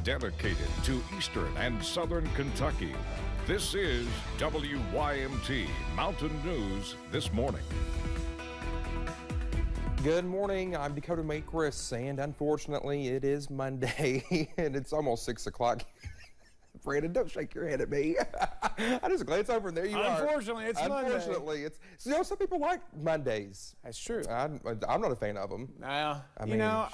dedicated to Eastern and Southern Kentucky. This is WYMT Mountain News This Morning. Good morning, I'm Dakota Makris, and unfortunately it is Monday and it's almost 6 o'clock. Brandon, don't shake your head at me. I just glance over and there you are. Unfortunately, it's Monday. Unfortunately, it's, you know, some people like Mondays. That's true. I'm not a fan of them. Well, I you mean, know,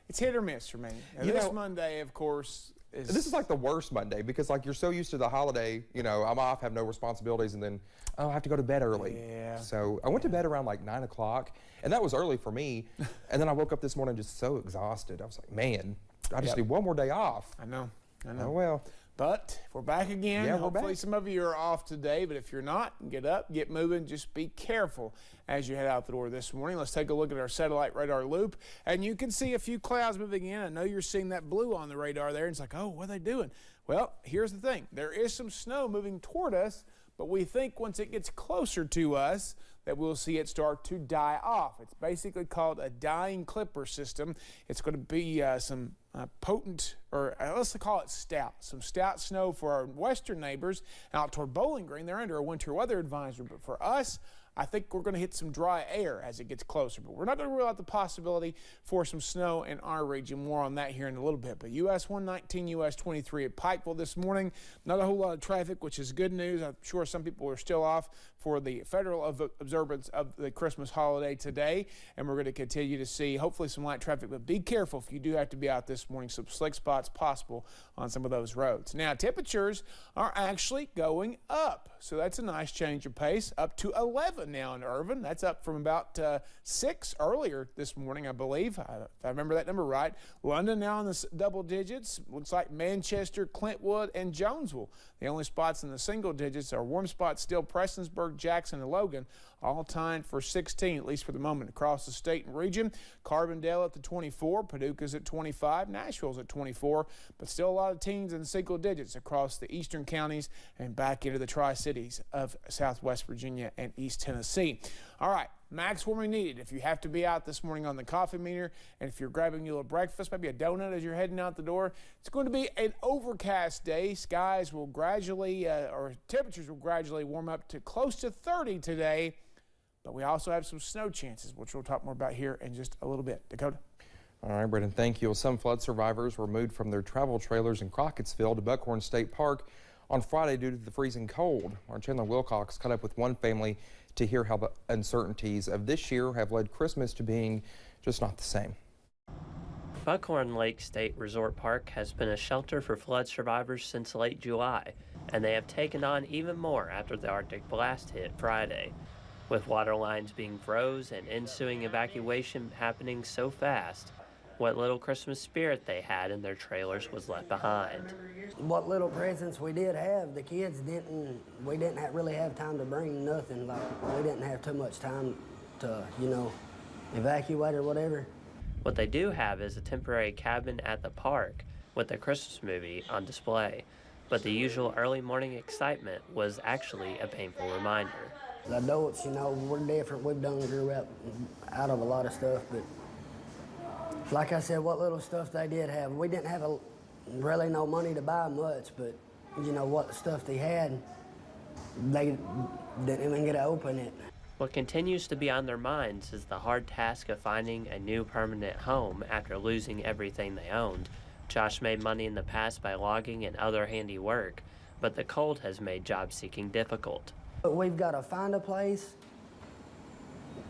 it's hit or miss for me. Now, You this know- Monday, of course, is... This is like the worst Monday because like you're so used to the holiday, you know, I'm off, have no responsibilities, and then, oh, I have to go to bed early. Yeah. So I went to bed around like 9 o'clock, and that was early for me. And then I woke up this morning just so exhausted. I was like, man, I just need one more day off. I know. Oh, well. But if we're back again. Yeah, we're Hopefully back. some of you are off today, but if you're not, get up, get moving, just be careful as you head out the door this morning. Let's take a look at our satellite radar loop, and you can see a few clouds moving in. I know you're seeing that blue on the radar there, and it's like, oh, what are they doing? Well, here's the thing. There is some snow moving toward us, but we think once it gets closer to us that we'll see it start to die off. It's basically called a dying clipper system. It's going to be some potent, or let's call it stout. Some stout snow for our western neighbors out toward Bowling Green. They're under a winter weather advisory, but for us, I think we're going to hit some dry air as it gets closer, but we're not going to rule out the possibility for some snow in our region. More on that here in a little bit. But US 119, US 23 at Pikeville this morning. Not a whole lot of traffic, which is good news. I'm sure some people are still off for the federal observance of the Christmas holiday today, and we're going to continue to see hopefully some light traffic, but be careful if you do have to be out this morning. Some slick spots possible on some of those roads. Now, temperatures are actually going up, so that's a nice change of pace, up to 11 now in Irvin. That's up from about 6 earlier this morning, I believe, if I remember that number right. London now in the double digits. Looks like Manchester, Clintwood, and Jonesville. The only spots in the single digits are warm spots still Prestonsburg, Jackson, and Logan, all tied for 16, at least for the moment, across the state and region. Carbondale at the 24, Paducah's at 25, Nashville's at 24, but still a lot of teens in single digits across the eastern counties and back into the Tri-Cities of Southwest Virginia and East Tennessee. All right. Max warming needed if you have to be out this morning on the coffee meter, and if you're grabbing you a little breakfast, maybe a donut as you're heading out the door. It's going to be an overcast day. Skies will gradually, or temperatures will gradually warm up to close to 30 today, but we also have some snow chances, which we'll talk more about here in just a little bit. Dakota? All right, Brendan, thank you. Some flood survivors were moved from their travel trailers in Crockettsville to Buckhorn State Park on Friday due to the freezing cold. Our Chandler Wilcox caught up with one family to hear how the uncertainties of this year have led Christmas to being just not the same. Buckhorn Lake State Resort Park has been a shelter for flood survivors since late July, and they have taken on even more after the Arctic blast hit Friday. With water lines being froze and ensuing evacuation happening so fast, what little Christmas spirit they had in their trailers was left behind. What little presents we did have, the kids we didn't really have time to bring nothing. Like, we didn't have too much time to, you know, evacuate or whatever. What they do have is a temporary cabin at the park with a Christmas movie on display, but the usual early morning excitement was actually a painful reminder. The adults, you know, we're different. We've grew up out of a lot of stuff, but like I said, what little stuff they did have, we didn't have really no money to buy much, but you know what stuff they had, they didn't even get to open it. What continues to be on their minds is the hard task of finding a new permanent home after losing everything they owned. Josh made money in the past by logging and other handy work, but the cold has made job seeking difficult. But we've got to find a place,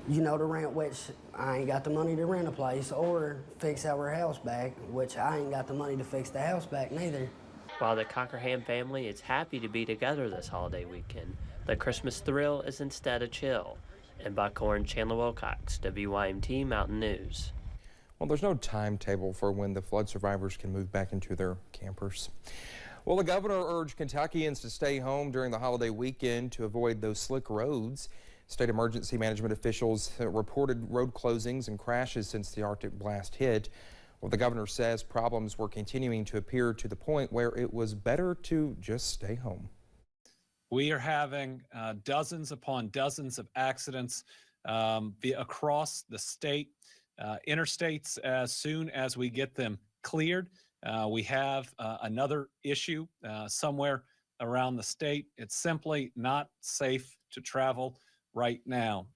you know, to rent, which I ain't got the money to rent a place, or fix our house back, which I ain't got the money to fix the house back neither. While the Cockerham family is happy to be together this holiday weekend, the Christmas thrill is instead a chill. In Buckhorn, Chandler Wilcox, WYMT Mountain News. Well, there's no timetable for when the flood survivors can move back into their campers. Well, the governor urged Kentuckians to stay home during the holiday weekend to avoid those slick roads. State emergency management officials reported road closings and crashes since the Arctic blast hit. Well, the governor says problems were continuing to appear to the point where it was better to just stay home. We are having dozens upon dozens of accidents across the state, interstates. As soon as we get them cleared, We have another issue somewhere around the state. It's simply not safe to travel right now.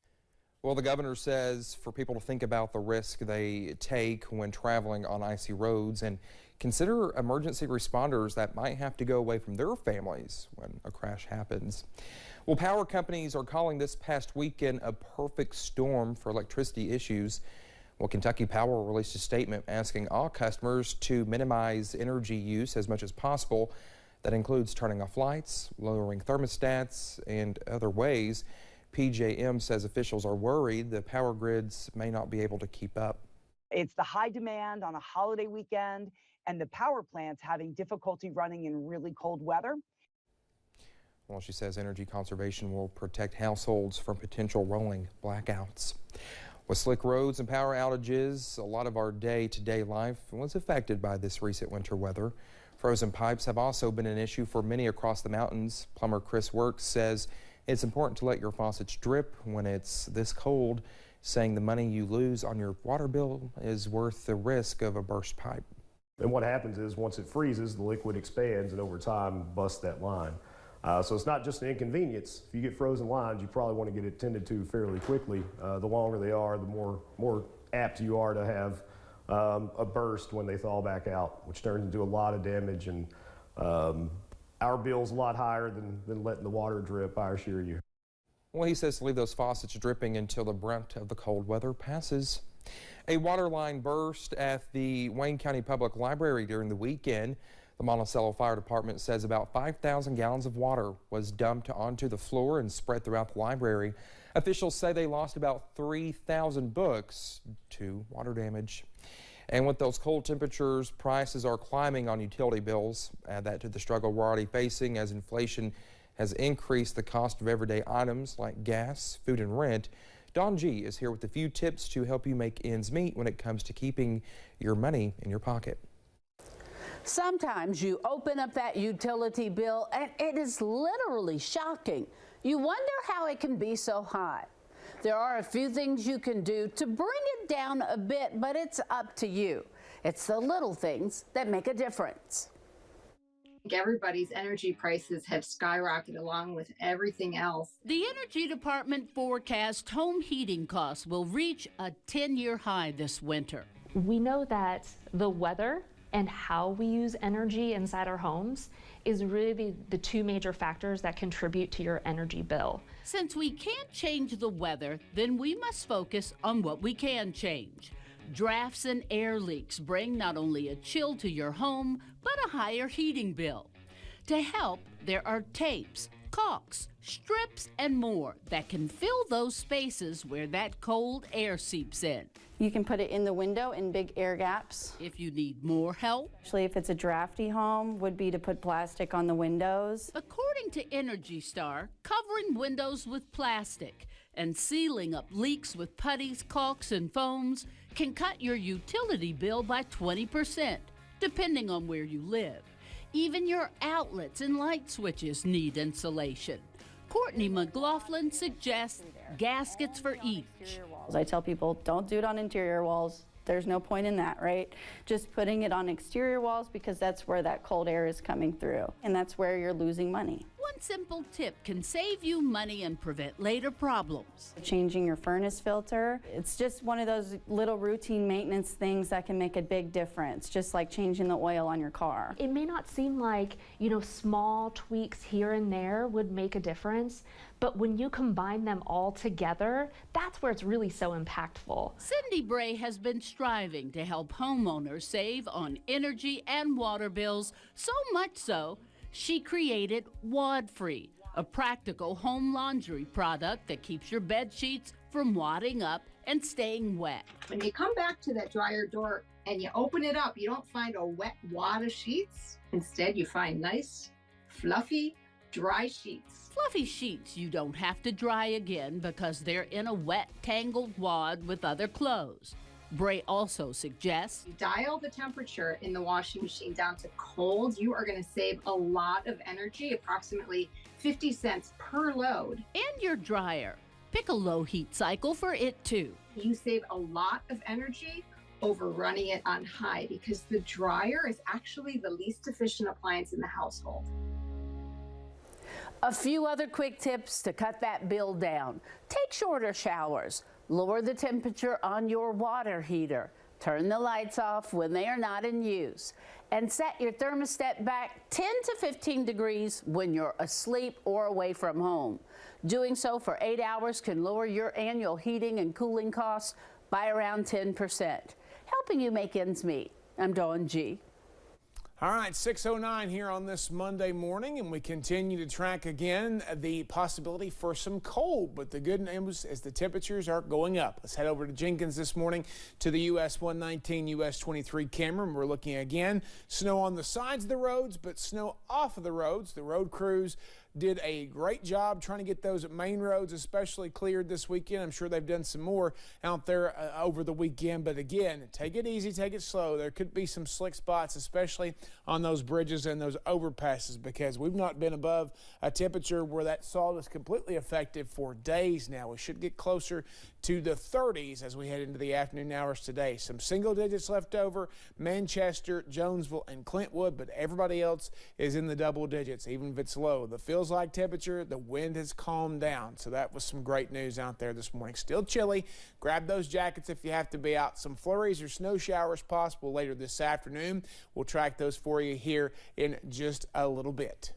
Well, the governor says for people to think about the risk they take when traveling on icy roads and consider emergency responders that might have to go away from their families when a crash happens. Well, power companies are calling this past weekend a perfect storm for electricity issues. Well, Kentucky Power released a statement asking all customers to minimize energy use as much as possible. That includes turning off lights, lowering thermostats, and other ways. PJM says officials are worried the power grids may not be able to keep up. It's the high demand on a holiday weekend and the power plants having difficulty running in really cold weather. Well, she says energy conservation will protect households from potential rolling blackouts. With slick roads and power outages, a lot of our day-to-day life was affected by this recent winter weather. Frozen pipes have also been an issue for many across the mountains. Plumber Chris Works says it's important to let your faucets drip when it's this cold, saying the money you lose on your water bill is worth the risk of a burst pipe. And what happens is once it freezes, the liquid expands and over time busts that line. So it's not just an inconvenience. If you get frozen lines, you probably want to get it tended to fairly quickly. The longer they are, the more apt you are to have a burst when they thaw back out, which turns into a lot of damage. And our bill's a lot higher than letting the water drip, I assure you. Well, he says to leave those faucets dripping until the brunt of the cold weather passes. A water line burst at the Wayne County Public Library during the weekend. The Monticello Fire Department says about 5,000 gallons of water was dumped onto the floor and spread throughout the library. Officials say they lost about 3,000 books to water damage. And with those cold temperatures, prices are climbing on utility bills. Add that to the struggle we're already facing as inflation has increased the cost of everyday items like gas, food, and rent. Dawn G is here with a few tips to help you make ends meet when it comes to keeping your money in your pocket. Sometimes you open up that utility bill and it is literally shocking. You wonder how it can be so high. There are a few things you can do to bring it down a bit, but it's up to you. It's the little things that make a difference. Everybody's energy prices have skyrocketed along with everything else. The Energy Department forecasts home heating costs will reach a 10-year high this winter. We know that the weather and how we use energy inside our homes is really the two major factors that contribute to your energy bill. Since we can't change the weather, then we must focus on what we can change. Drafts and air leaks bring not only a chill to your home, but a higher heating bill. To help, there are tapes, caulks, strips, and more that can fill those spaces where that cold air seeps in. You can put it in the window in big air gaps. If you need more help, Actually, if it's a drafty home, would be to put plastic on the windows. according to Energy Star, covering windows with plastic and sealing up leaks with putties, caulks, and foams can cut your utility bill by 20%, depending on where you live. Even your outlets and light switches need insulation. Courtney McLaughlin suggests gaskets for each. I tell people, don't do it on interior walls. There's no point in that, right? Just putting it on exterior walls because that's where that cold air is coming through, and that's where you're losing money. One simple tip can save you money and prevent later problems. Changing your furnace filter, it's just one of those little routine maintenance things that can make a big difference, just like changing the oil on your car. It may not seem like, small tweaks here and there would make a difference, but when you combine them all together, that's where it's really so impactful. Cindy Bray has been striving to help homeowners save on energy and water bills, so much so she created WAD-Free, a practical home laundry product that keeps your bed sheets from wadding up and staying wet. When you come back to that dryer door and you open it up, you don't find a wet wad of sheets. Instead, you find nice, fluffy, dry sheets. Fluffy sheets you don't have to dry again because they're in a wet, tangled wad with other clothes. Bray also suggests, Dial the temperature in the washing machine down to cold. You are going to save a lot of energy, approximately 50 cents per load. and your dryer. Pick a low heat cycle for it too. You save a lot of energy over running it on high because the dryer is actually the least efficient appliance in the household. A few other quick tips to cut that bill down. Take shorter showers. Lower the temperature on your water heater. Turn the lights off when they are not in use. And set your thermostat back 10 to 15 degrees when you're asleep or away from home. Doing so for 8 hours can lower your annual heating and cooling costs by around 10%, helping you make ends meet. I'm Dawn G. All right, 6:09 here on this Monday morning, and we continue to track again the possibility for some cold. But the good news is the temperatures are going up. Let's head over to Jenkins this morning to the US 119, US 23 camera, and we're looking again. Snow on the sides of the roads, but snow off of the roads. The road crews did a great job trying to get those main roads especially cleared this weekend. I'm sure they've done some more out there over the weekend. But again, take it easy, take it slow. There could be some slick spots, especially on those bridges and those overpasses, because we've not been above a temperature where that salt is completely effective for days now. We should get closer to the 30s as we head into the afternoon hours today. Some single digits left over, Manchester, Jonesville, and Clintwood, but everybody else is in the double digits, even if it's low. The feels like temperature, the wind has calmed down, so that was some great news out there this morning. Still chilly. Grab those jackets if you have to be out. Some flurries or snow showers possible later this afternoon. We'll track those for you here in just a little bit.